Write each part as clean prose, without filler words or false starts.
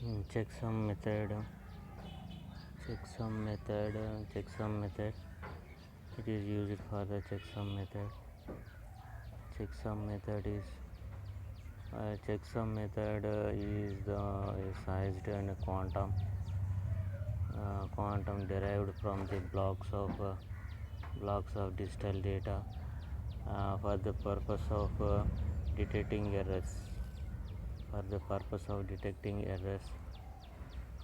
Checksum method. Checksum method. It is used for the checksum method. Checksum method is checksum method is sized and quantum derived from the blocks of digital data for the purpose of detecting errors. For the purpose of detecting errors.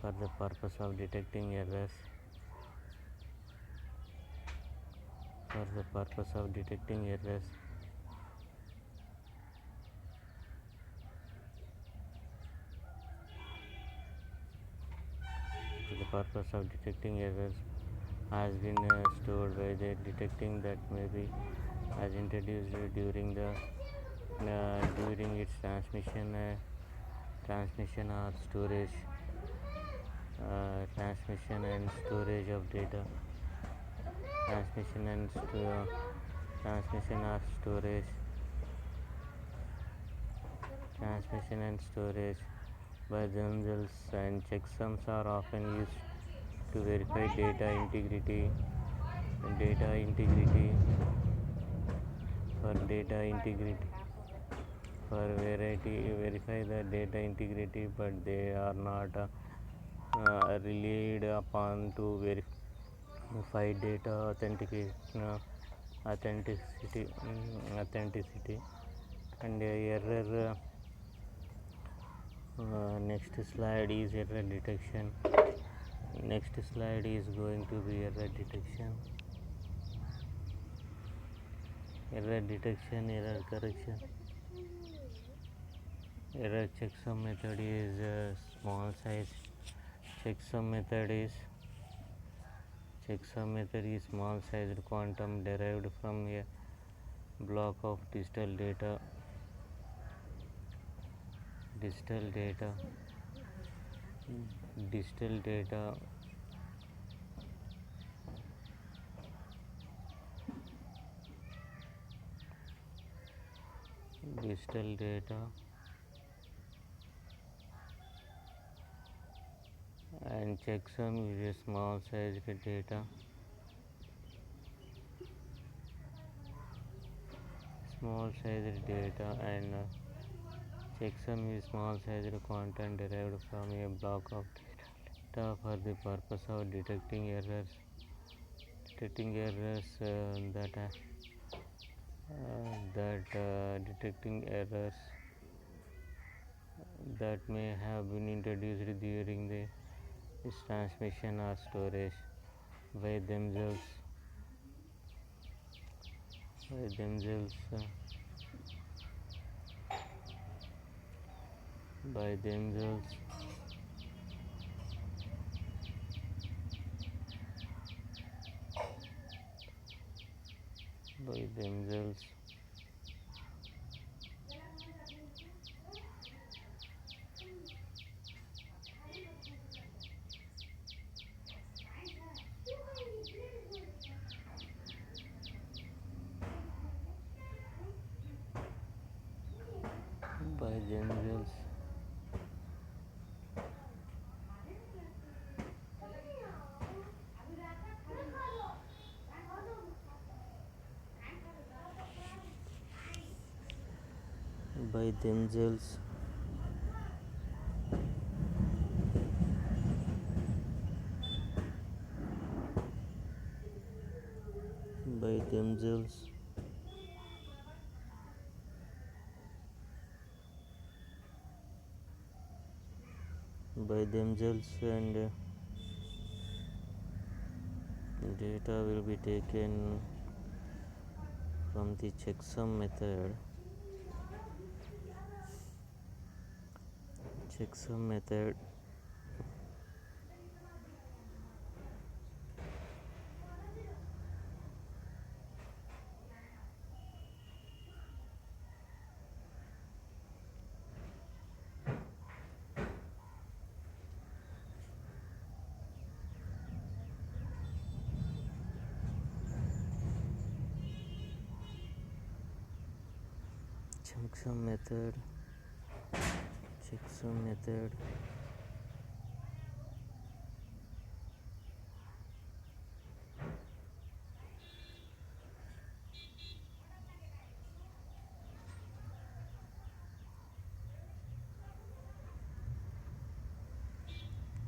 For the purpose of detecting errors. For the purpose of detecting errors. For the purpose of detecting errors has been stored by the detecting that may be as introduced during its transmission or storage transmission and storage of data transmission and transmission or storage by themselves, and checksums are often used to verify data integrity for data integrity for verify the data integrity, but they are not relied upon to verify data authenticity and error. Next slide is error detection. Next slide is going to be error detection, error correction. Error checksum method is small size. Checksum method is small sized quantum derived from a block of digital data. Digital data digital data and checksum is a small sized data and checksum is small sized quantum derived from a block of data for the purpose of detecting errors that may have been introduced during its transmission or storage by themselves by themselves by themselves by themselves by themselves by themselves by themselves and data will be taken from the checksum method. Checksum method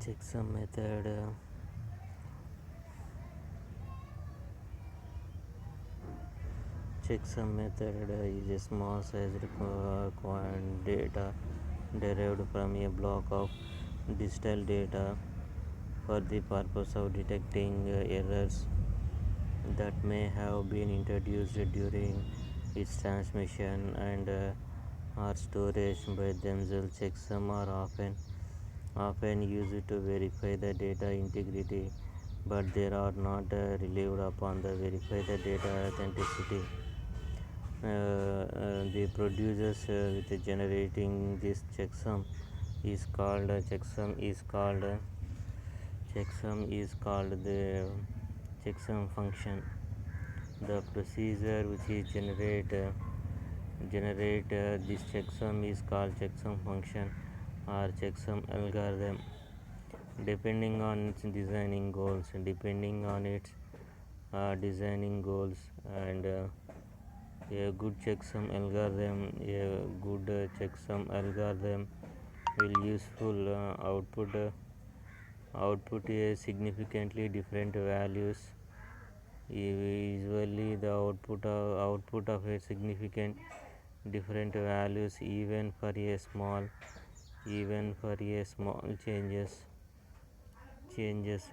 checksum method checksum method is a small sized quant data derived from a block of digital data for the purpose of detecting errors that may have been introduced during its transmission and or storage by themselves. Checksum are often used to verify the data integrity, but they are not relied upon the verify the data authenticity. The producers with generating this checksum is called the checksum function. The procedure which is generate this checksum is called checksum function or checksum algorithm. Depending on its designing goals, and a good checksum algorithm will useful output a significantly different values. Usually the output of a significant different values even for a small changes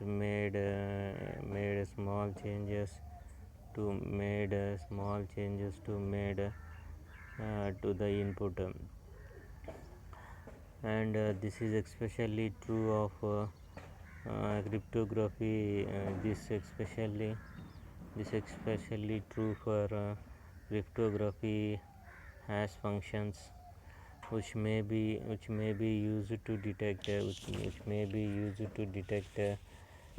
made small changes to the input, and this is especially true of cryptography. This especially true for cryptography hash functions, which may be used to detect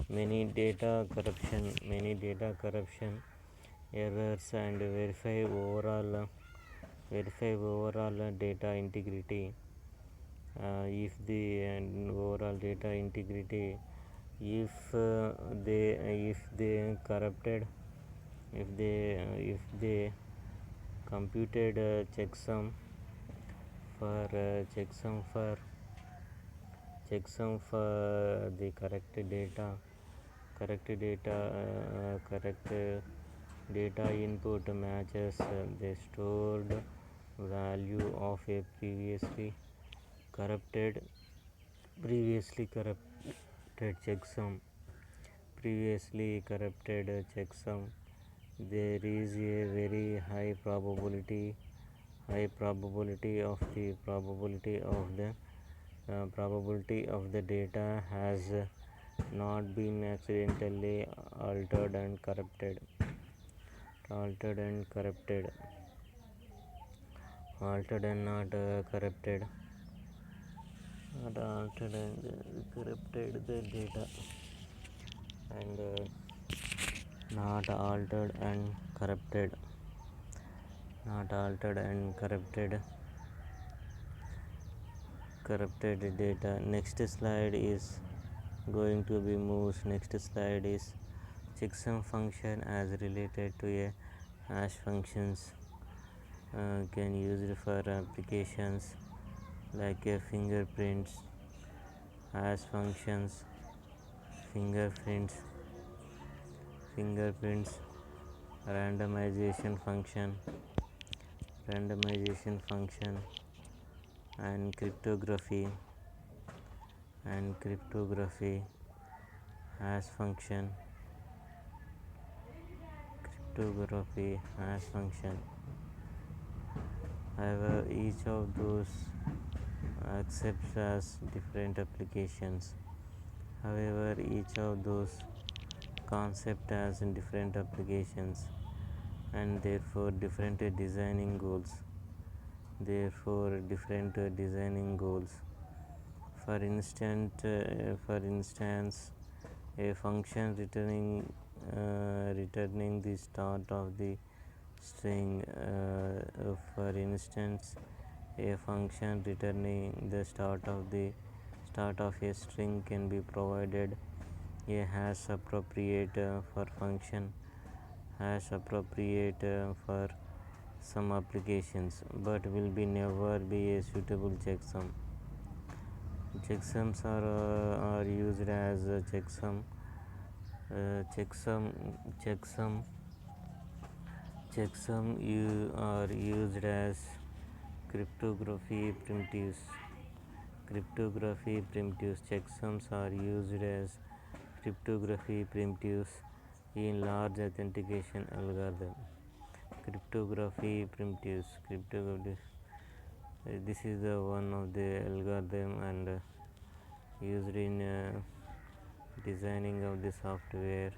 many data corruption errors and verify overall data integrity. If the overall data integrity, if they corrupted if they computed checksum for the correct data input matches the stored value of a corrupted previously corrupted checksum. There is a very high probability of the data has not been accidentally altered and corrupted altered and not corrupted not altered and corrupted the data, and not altered and corrupted data. Next slide is going to be moved. Next slide is checksum function as related to a hash functions can used for applications like a hash functions fingerprints randomization function and cryptography hash function however each of those accepts as different applications. However, each of those concept has different applications and therefore different designing goals. For instance, a function returning the start of the string. For instance, a function returning the start of a string can be provided a hash appropriate for some applications, but will be never be a suitable checksum. Checksums are used as checksum. Checksum checksum checksum are used as cryptography primitives. Cryptography primitives. Checksums are used as cryptography primitives in large authentication algorithm. Cryptography primitives. Cryptography. This is the one of the algorithm and used in designing of the software.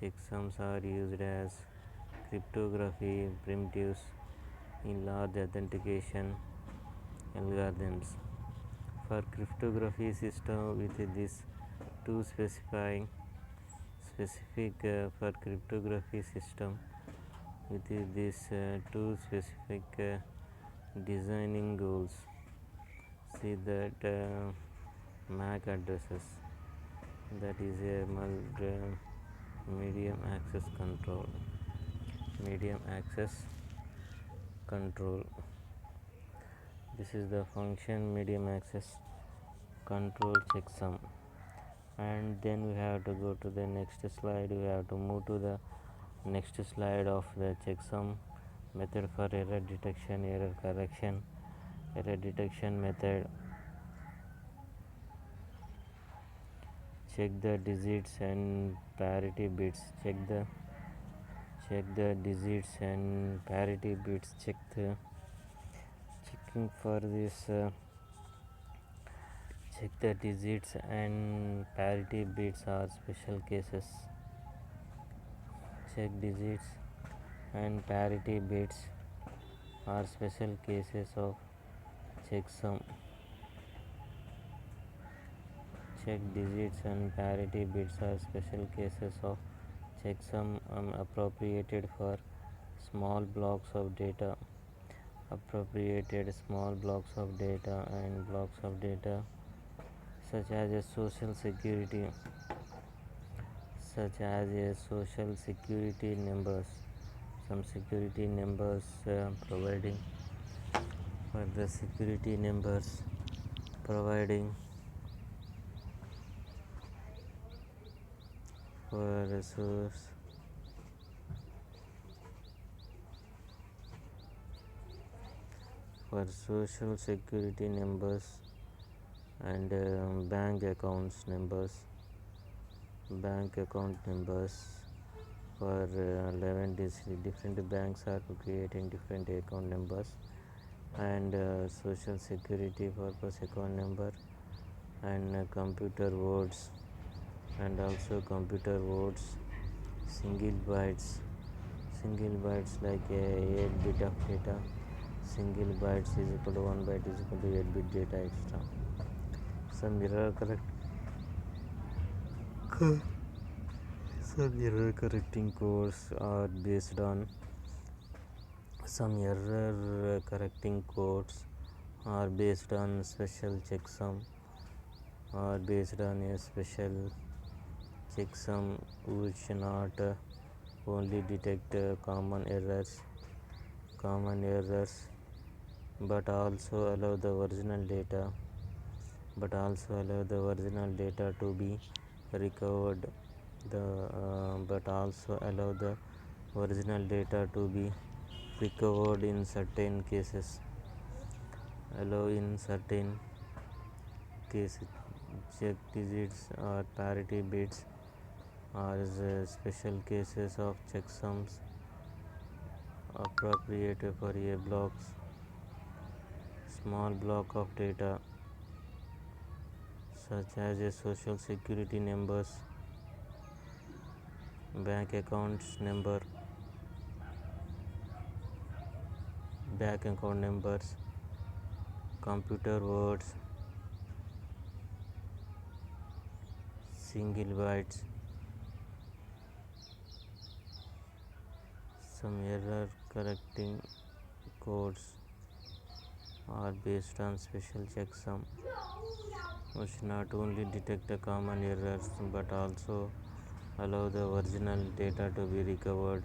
Checksums are used as cryptography primitives in large authentication algorithms. For cryptography system with this two specific for cryptography system with this two specific designing goals. See that MAC addresses, that is a medium access control. Medium access control. This is the function medium access control checksum. And then we have to go to the next slide. We have to move to the next slide of the checksum method for error detection, error correction. Error detection method: check the digits and parity bits. Check the digits and parity bits. Checking for this. Check the digits and parity bits are special cases. Check digits and parity bits are special cases of checksum. Check digits and parity bits are special cases of checksum appropriated for small blocks of data. Appropriated small blocks of data and blocks of data such as a social security numbers. Some security numbers providing for the security numbers providing for resource for social security numbers and bank account numbers for 11 different banks are creating different account numbers and social security purpose account number and computer words and also computer words single bytes like 8 bit of data. Single bytes is equal to 1 byte is equal to 8 bit data extra. Some error correcting codes are based on special checksum or based on a special checksum which not only detect common errors but also allow the original data to be recovered in certain cases. Check digits or parity bits are special cases of checksums appropriate for a small block of data such as a social security numbers, bank accounts number, bank account numbers, computer words, single bytes. Some error correcting codes are based on special checksum which not only detect the common errors but also allow the original data to be recovered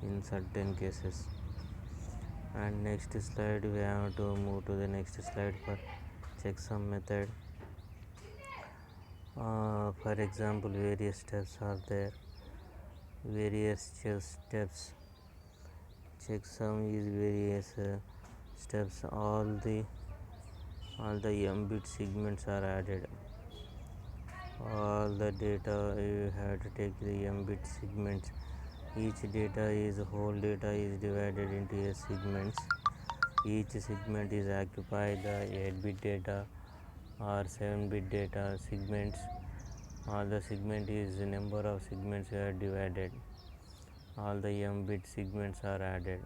in certain cases. And next slide we have to move to the next slide for checksum method. For example, various steps are there. Various steps. Checksum is various steps. All the m bit segments are added. All the data you have to take the m bit segments. Each whole data is divided into a segments. Each segment is occupied the 8-bit data or 7-bit data segments. All the segment is the number of segments you are divided. All the m bit segments are added.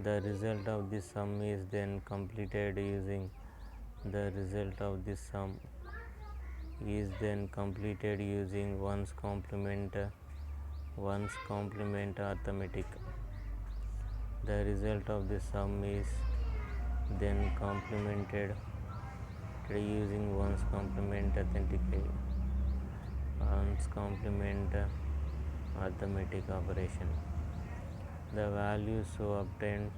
The result of this sum is then completed using one's complement arithmetic. The result of the sum is then complemented using one's complement arithmetic operation. The value so obtained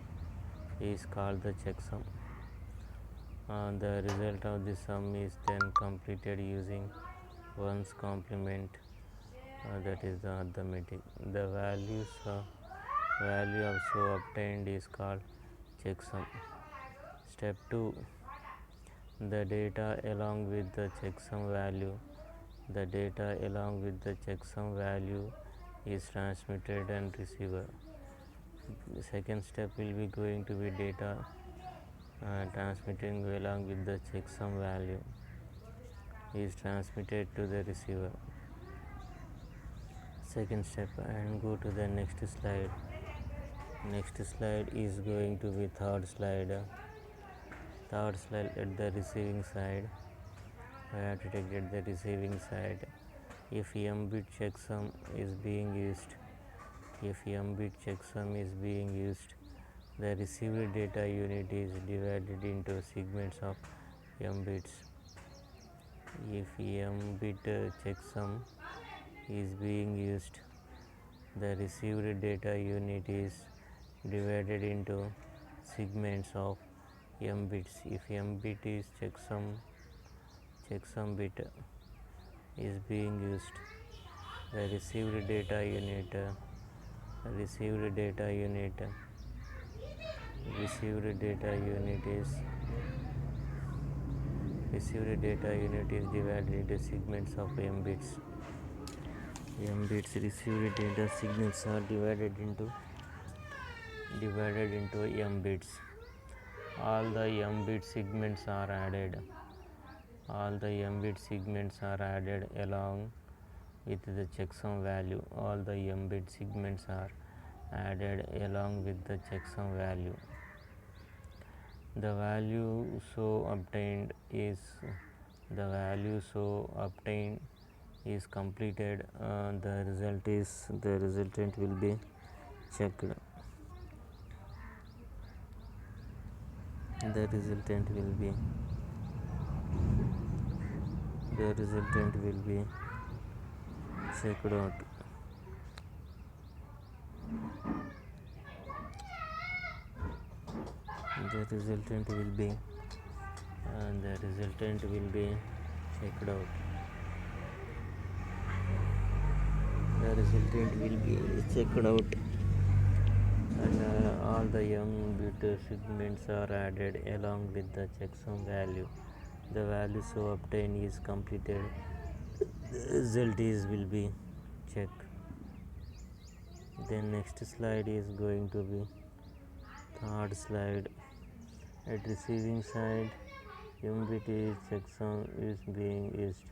is called the checksum. The result of the sum is then completed using one's complement, that is the arithmetic. The value of so obtained is called checksum. Step 2. The data along with the checksum value is transmitted and received. The second step will be going to be data transmitting along with the checksum value is transmitted to the receiver. Second step, and go to the next slide. Next slide is going to be third slide at the receiving side. I have to take at the receiving side. If m bit checksum is being used, the received data unit is divided into segments of m bits. If m bit checksum is being used, the received data unit is divided into segments of m bits. If m bit is checksum bit is being used, the received data unit is divided into segments of m bits. Received data segments are divided into m bits. All the m bit segments are added. Along with the checksum value. All the m bit segments are added along with the checksum value. The value so obtained is completed. The resultant will be checked. The resultant will be checked out. The resultant will be checked out. The resultant will be checked out, and all the m bit segments are added along with the checksum value. The value so obtained is completed. The result will be checked. Then next slide is going to be third slide. At receiving side, m bit is checksum is being used.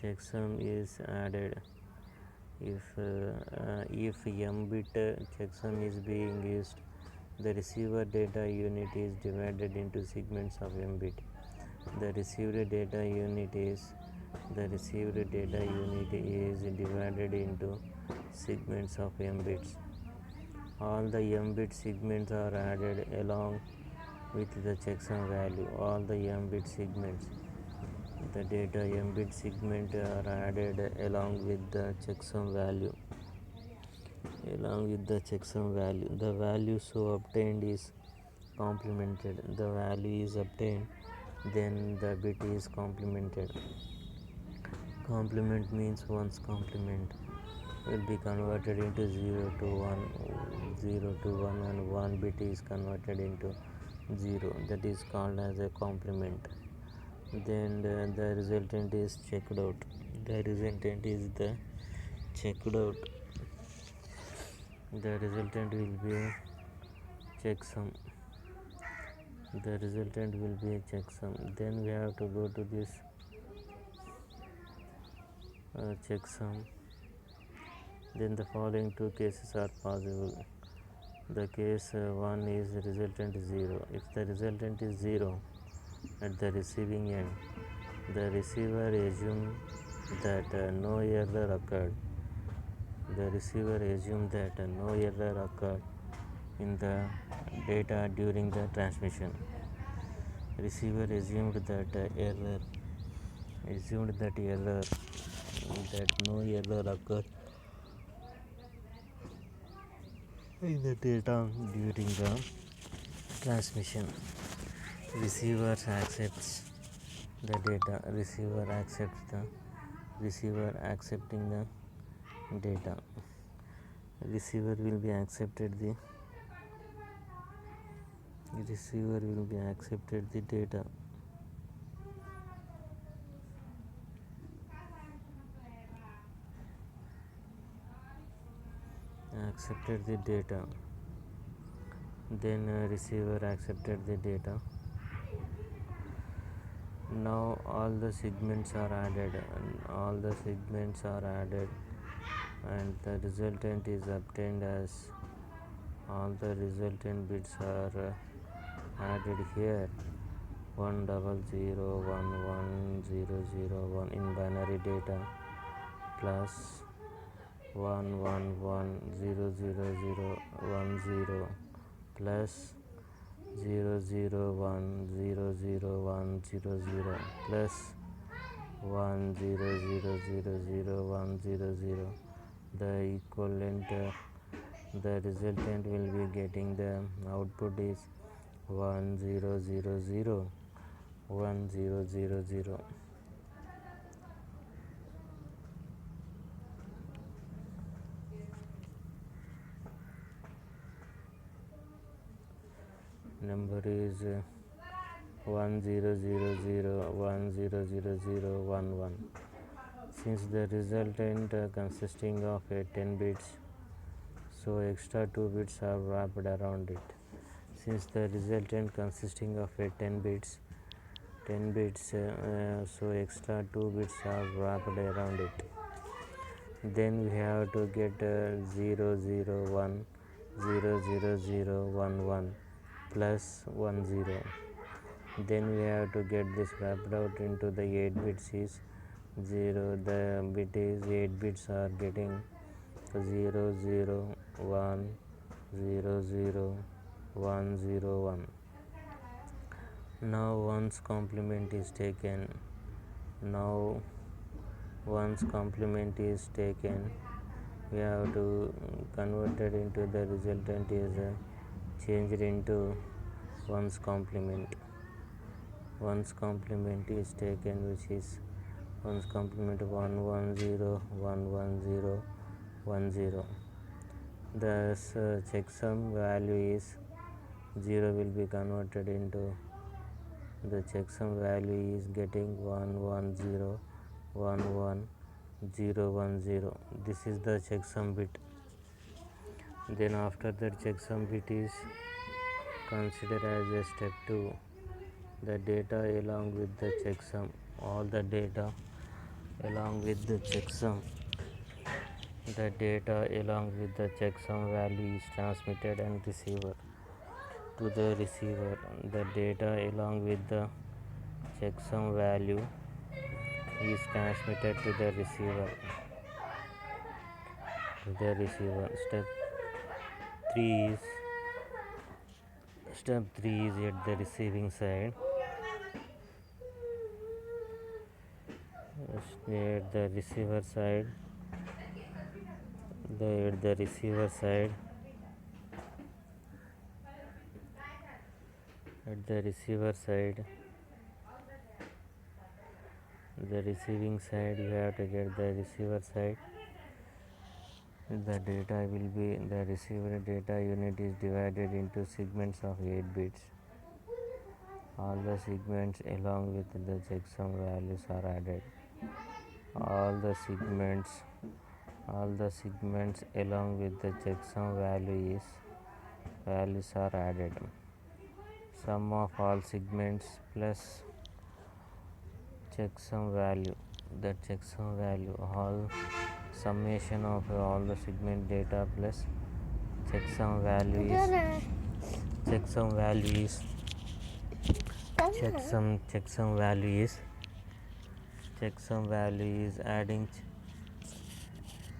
Checksum is added. If m bit checksum is being used, the receiver data unit is divided into segments of m bit. The received data unit is divided into segments of m bits. All the m bit segments are added along with the checksum value. All the m bit segments, the data m bit segment are added along with the checksum value. The value so obtained is complemented. The value is obtained, then the bit is complemented. Complement means one's complement will be converted into 0 to 1, 0 to 1, and 1 bit is converted into 0. That is called as a complement. Then the resultant is checked out. The resultant is the checked out. The resultant will be a checksum. The resultant will be a checksum. Then we have to go to this checksum. Then the following two cases are possible. The case 1 is resultant 0. If the resultant is 0 at the receiving end, the receiver assumes that no error occurred. The receiver assumes that no error occurred in the data during the transmission. Receiver assumed that no error occurred in the data during the transmission. Receiver accepts the data. Receiver accepting the data. Receiver will be accepted the data. Accepted the data. Then receiver accepted the data. Now all the segments are added, and the resultant is obtained as all the resultant bits are added here. 1001100 in binary data plus 1110010 plus 0010010 plus 100000100. The equivalent the resultant will be getting the output is 10001000. Number is 1000100011. Since the resultant consisting of 10 bits, so extra 2 bits are wrapped around it. Since the resultant consisting of 10 bits, so extra 2 bits are wrapped around it. Then we have to get 001 00011 plus 10. Then we have to get this wrapped out into the 8 bits is 0. The bit is 8 bits are getting 001 00101. Now once complement is taken, we have to convert it into the resultant is changed into one's complement. One's complement is taken, which is one's complement 1101110. The checksum value is 0 will be converted into the checksum value is getting 11011010. This is the checksum bit. Then after that checksum bit is considered as a step 2. The data along with the checksum, all the data along with the checksum, the data along with the checksum value is transmitted and receiver to the receiver. The data along with the checksum value is transmitted to the receiver. Step 3 is at the receiving side. At the receiver side, the receiving side you have to get the receiver side. The data will be, the receiver data unit is divided into segments of 8 bits. All the segments along with the checksum values are added. All the segments along with the checksum values are added. Sum of all segments plus checksum value. The checksum value, all summation of all the segment data plus checksum value is checksum value is adding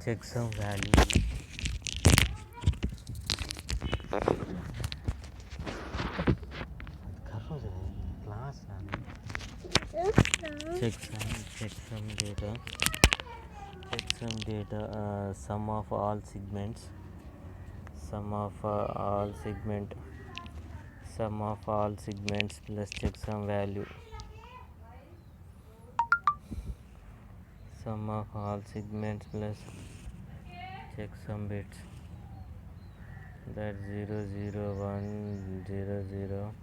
checksum value checksum data sum of all segments plus checksum value, sum of all segments plus checksum bits, that 0 0 1 0 0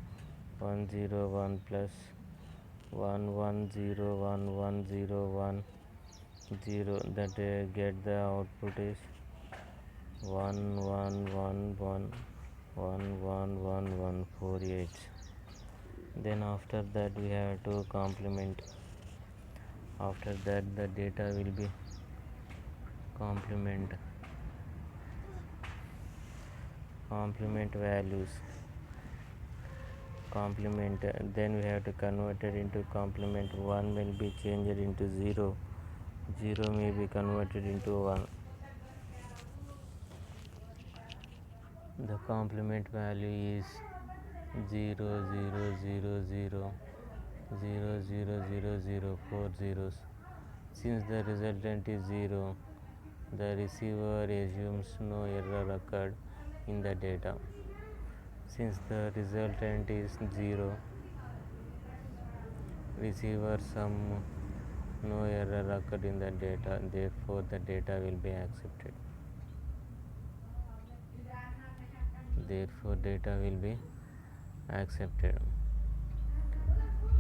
1 0 1 plus 1 1 0 1 1 0 1 0, that get the output is 1 1 1 1 1 1 1 1 4 8. Then after that we have to complement. After that the data will be complement values, then we have to convert it into complement. 1 will be changed into 0, 0 may be converted into 1. The complement value is 0 0 0 0 0 0 0 0 4 zeros. Since the resultant is 0, the receiver assumes no error occurred in the data. Since the resultant is 0, receiver sum no error occurred in the data, therefore the data will be accepted.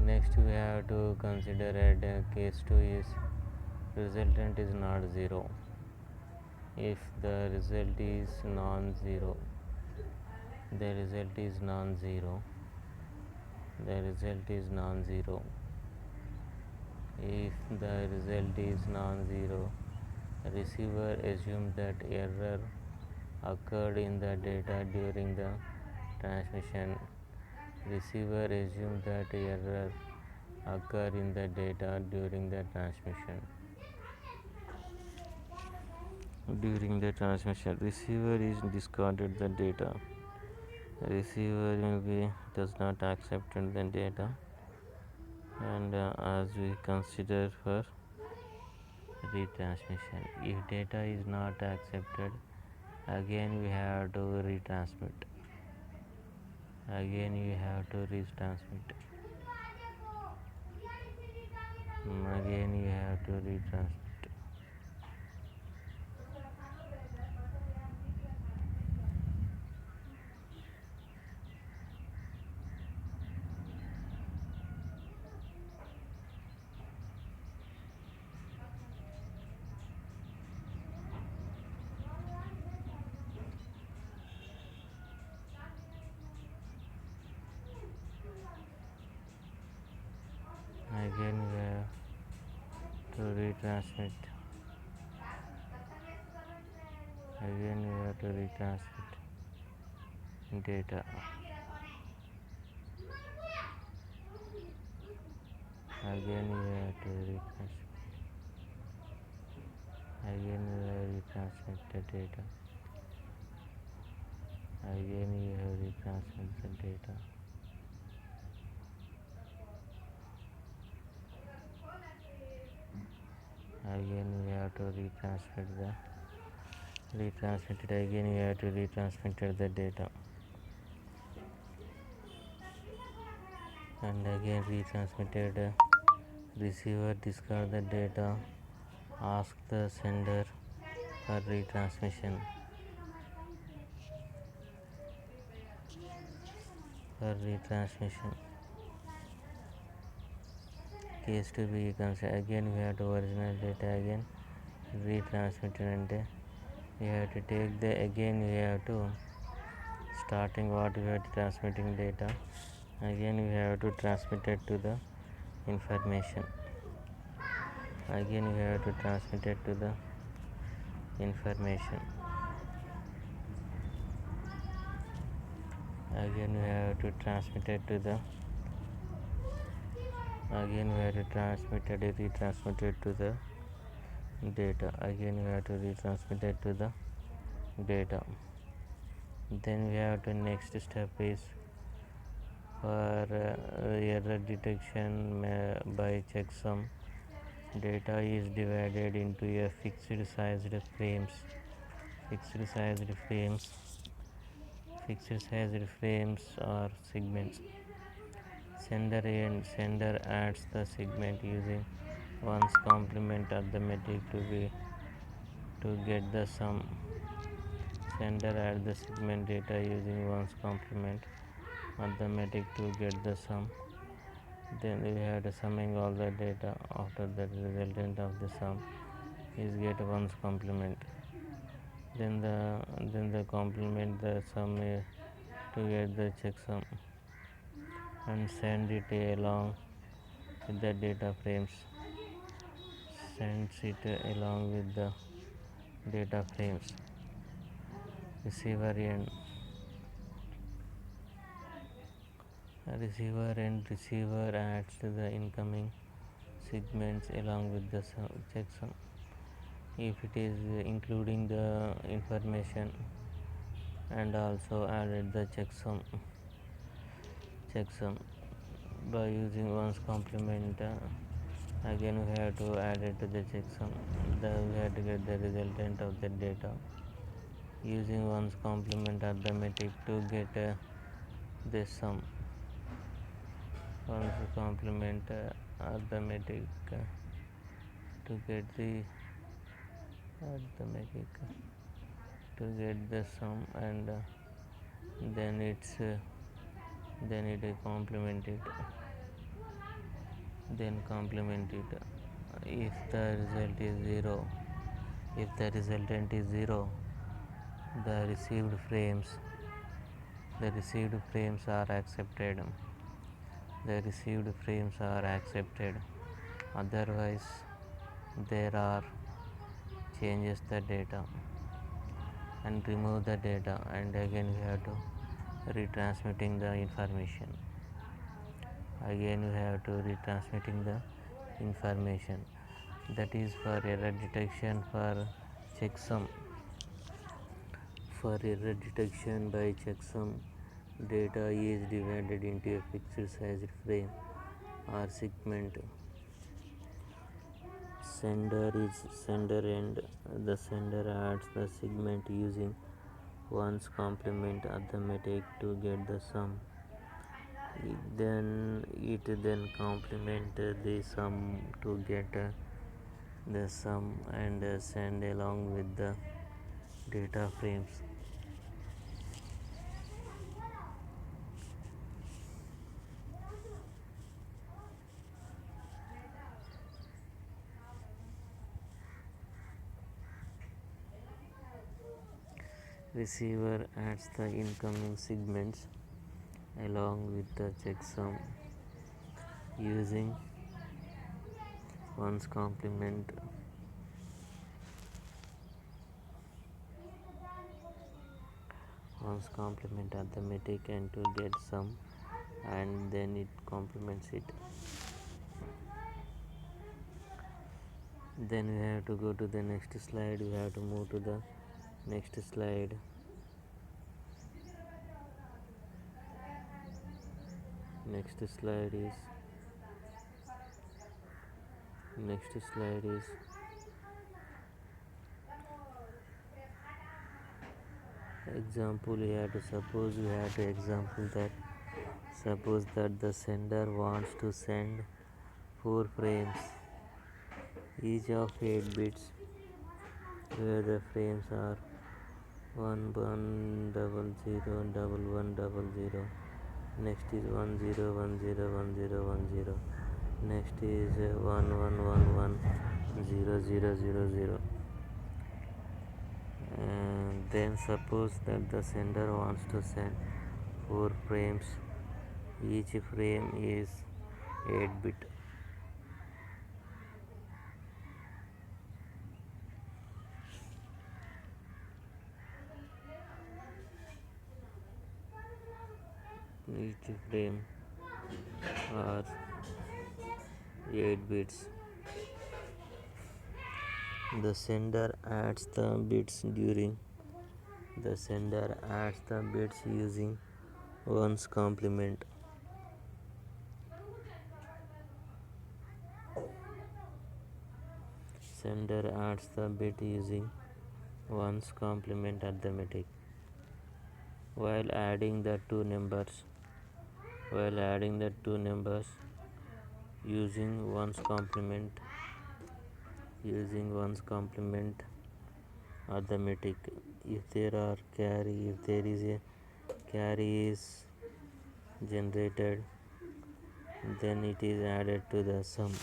Next we have to consider at case 2 is resultant is not 0. If the result is non-zero, if the result is non-zero, receiver assumes that error occurred in the data during the transmission. Receiver assumes that error occurred in the data during the transmission. Receiver is discarded the data. Receiver does not accept the data, and as we consider for retransmission, if data is not accepted, again we have to retransmit. Again we have to retransmit. Again we have to retransmit. Again we have to retransmit data. Again we have to retransmit. Again we have retransmit the data. Again we have retransmit the data. Again we have to retransmit again we have to retransmit the data, and again retransmitted Receiver discard the data, ask the sender for retransmission. Case to be considered. Again we have to original data again retransmitted, and we have to take the again we have to starting what we are transmitting data, again we have to transmit it to the information. Again we have to transmit it to the information. Again we have to transmit it to the again we have to transmit it retransmit it to the data. Again we have to retransmit it to the data. Then we have to next step is for error detection by checksum. Data is divided into a fixed sized frames. Fixed sized frames or segments. Sender adds the segment using one's complement arithmetic to get the sum. Sender adds the segment data using one's complement arithmetic to get the sum. Then we have the summing all the data. After the resultant of the sum is get one's complement. Then the complement the sum to get the checksum and send it along with the data frames. Sends it along with the data frames. Receiver end. Receiver adds the incoming segments along with the checksum. If it is including the information, and also added the checksum by using one's complement. Again we have to add it to the checksum. Then we have to get the resultant of the data using one's complement arithmetic to get this sum. One's complement arithmetic to get the arithmetic to get the sum, and then it complement it. Then complement it. If the result is 0, if the resultant is 0, the received frames are accepted. Otherwise there are changes the data and remove the data, and again we have to retransmitting the information. Again we have to retransmitting the information. That is for error detection for checksum. For error detection by checksum, data is divided into a fixed sized frame or segment. Sender end. The sender adds the segment using one's complement arithmetic to get the sum. It then complement the sum to get the sum and send along with the data frames. Receiver adds the incoming segments along with the checksum using one's complement arithmetic and to get sum, and then it complements it. Then we have to go to the next slide. We have to move to the next slide. Next slide is example. We have to suppose that the sender wants to send 4 frames, each of 8 bits, where the frames are 11001100. Next is 10101010. Next is 11110000. And then suppose that the sender wants to send 4 frames. Each frame is 8 bit. Each frame are 8 bits. The sender adds the bits using 1's complement. Sender adds the bit using 1's complement arithmetic. While adding the two numbers using 1's complement arithmetic, if there is a carry is generated, then it is added to the sum.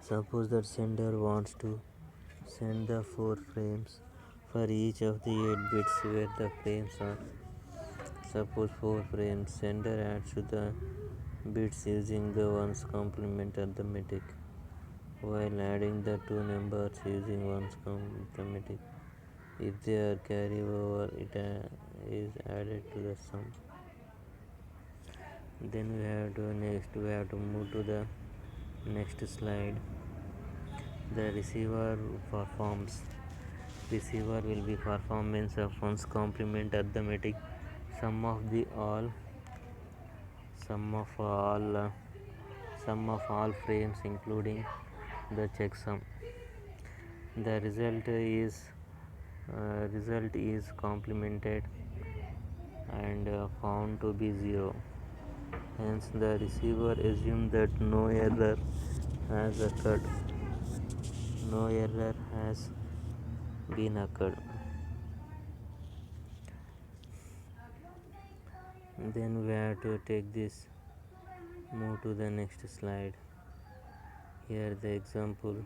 Suppose that sender wants to send the 4 frames for each of the 8 bits where the frames are, suppose 4 frames. Sender adds to the bits using the 1's complement arithmetic. While adding the two numbers using 1's arithmetic, if they are carry over, it is added to the sum. Then we have to move to the next slide. The receiver will be performance of 1's complement arithmetic, sum of all frames including the checksum. The result is complemented and found to be 0. Hence the receiver assumes that no error has been occurred. Then we have to move to the next slide. Here the example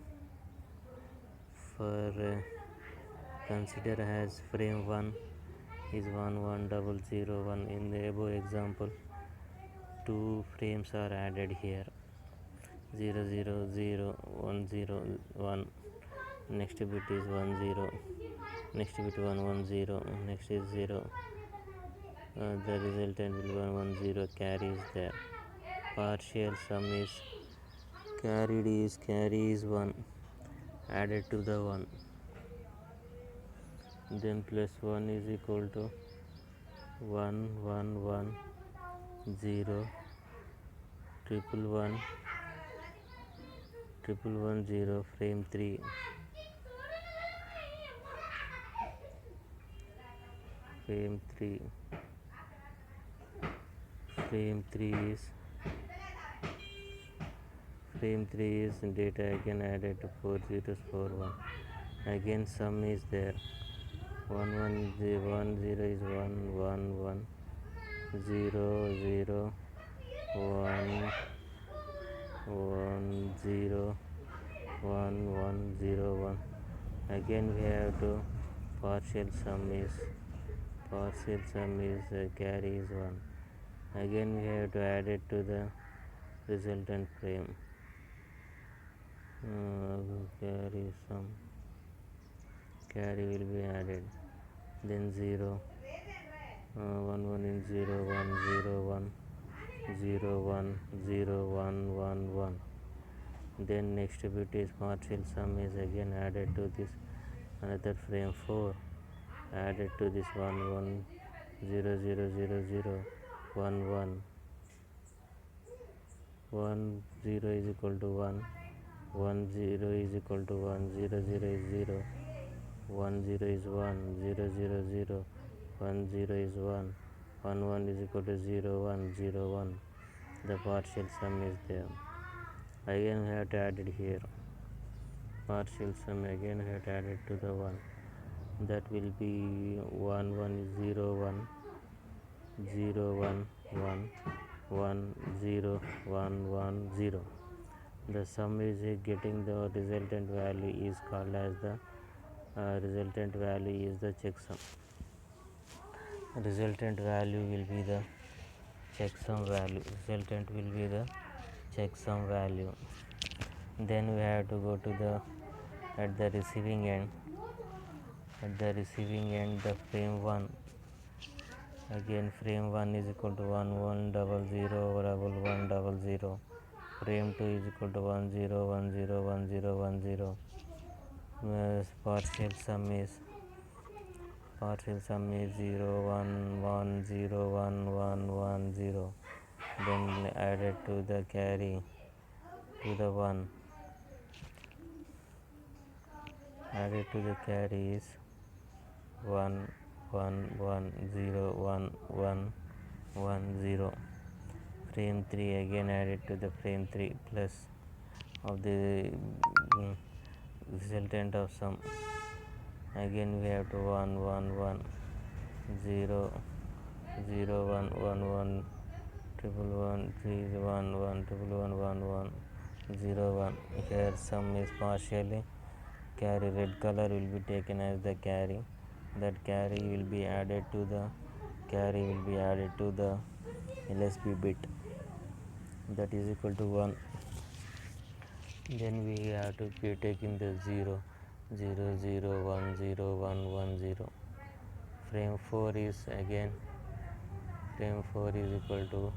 for consider as frame 1 is 11001. In the above example, 2 frames are added here, 000101. Next bit is 10, next bit 110, next is 0. The resultant will be 110. Carry is there. Partial sum is carry is 1 added to the 1. Then plus 1 is equal to 1110 1110 frame 3. Frame 3 is data again added to 4 zeros 4 1. Again sum is there. 1 0 is 1 1 1 0 0 1 1 0 1 1 0 1. Again we have to partial sum is carry is 1. Again we have to add it to the resultant frame. Carry will be added. Then 0 1 1 in 0 1 0 1 0 1 0 1 1 1. Then next bit is partial sum is again added to this another frame 4, added to this 1 1 0 0 0 0 1 1 1 0 is equal to 1 1 0 is equal to 1 0 0 is 0 1 0 is 1 0 0 0 1 0 is 1 1 1 is equal to 0 1 0 1. The partial sum is there. Again we have to add it here. Partial sum again we have to add it to the 1. That will be 1 1 is 0 1 0 1 1 1 0 1 1 0. The sum is getting the resultant value is called as the resultant value is the checksum. Resultant value will be the checksum value. Resultant will be the checksum value. Then we have to go to the at the receiving end. At the receiving end, the frame 1. Again, frame 1 is equal to 1 1 0 0 1 1 0 0. Frame 2 is equal to 1 0 1 0 1 0 1 0. Partial sum is 0 1 1 0 1 1 1 0. Then added to the carry to the 1. Added to the carry is 1 1 1 0 1 1 1 0. Frame 3 again added to the frame 3 plus of the resultant of sum. Again we have to 1 1 1 0 0 1 1 1 triple 1 3 1 1 triple 1 1 1 0 1. Here sum is partially carry. Red color will be taken as the carry. That carry will be added to the LSB bit, that is equal to 1. Then we have to be taking the 0 0 0 1 0 1 1 0. Frame 4 is equal to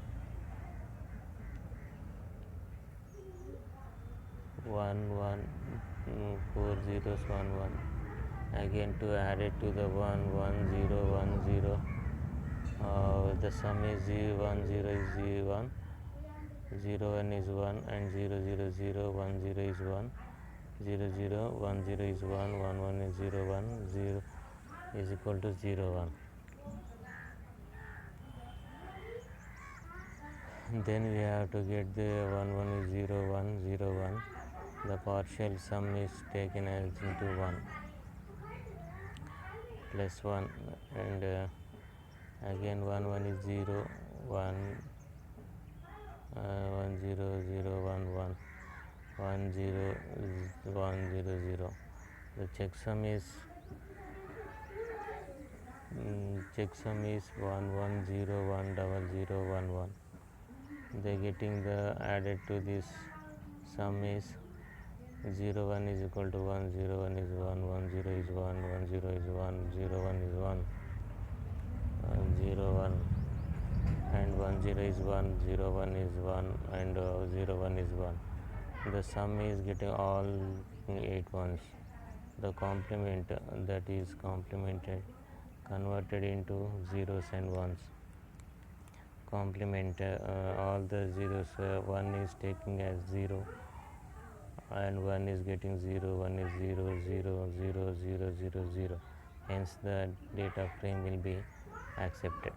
1 1 4 zeros 1 1. Again to add it to the 1 1 0 1 0. The sum is 0 1 0 is 1, 0 1 is 1, and 0 0 0 1 0 is 1, 0 0 1 0 is 1, 1 1 is 0 1, 0 is equal to 0 1. Then we have to get the 1 1 is 0 1 0 1. The partial sum is taken as into 1 plus 1, and again 1 1 is 0 1 1 0 0 1 1 1 0 1 0 0. The checksum is 1 1 0 1 0 0 1 1. They getting the added to this sum is 0 1 is equal to 1 0 1 is 1 1 0 is 1 1 0 is 1 0 1 is 1 0 1, and 1 0 is 1 0 1 is 1, and 0 1 is 1. The sum is getting all 8 ones. The complement, that is complemented, converted into zeros and ones. Complement all the zeros. 1 is taking as 0, and 1 is getting 0, 1 is 0 0 0 0 0 0. Hence the data frame will be accepted.